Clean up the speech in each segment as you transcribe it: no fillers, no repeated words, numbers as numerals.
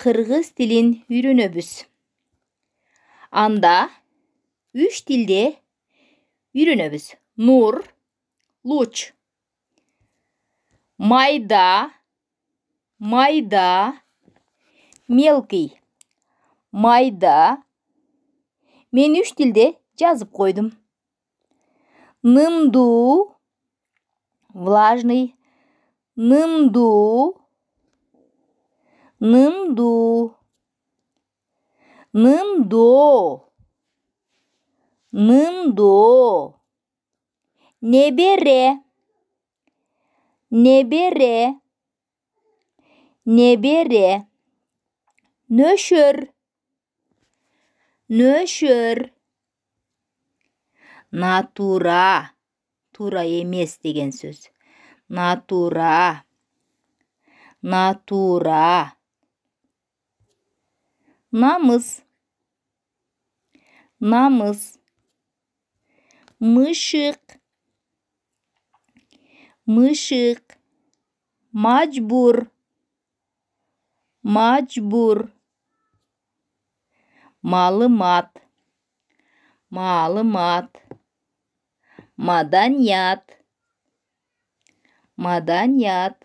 Кыргыз тилин үйрөнөбүз. Анда 3 тилде үйрөнөбүз. Нур, луч. Майда, мелкий. Майда. Мен 3 тилде жазып койдум. Нымдуу, влажный. Нымдуу. Нымдоо. Небере. Нөшөр. Натура. Тура эмес деген сөз. Натура. Намыс. Мышык. Мажбур. Маалымат. Маданият.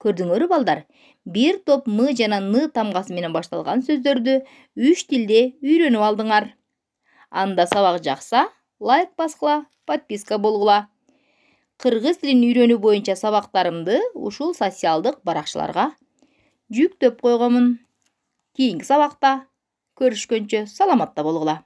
Көрдүңөрбү балдар? Бир топ мы жана ны тамгасы менен башталган сөздөрдү 3 тилде үйрөнүп алдыңар. Анда сабак жакса, лайк баскыла, подписка болгула. Кыргыз тилин үйрөнүү боюнча сабактарымды ушул социалдык баракчаларга жүктөп койгонмун. Кийинки сабакта көрүшкөнчө саламатта болгула.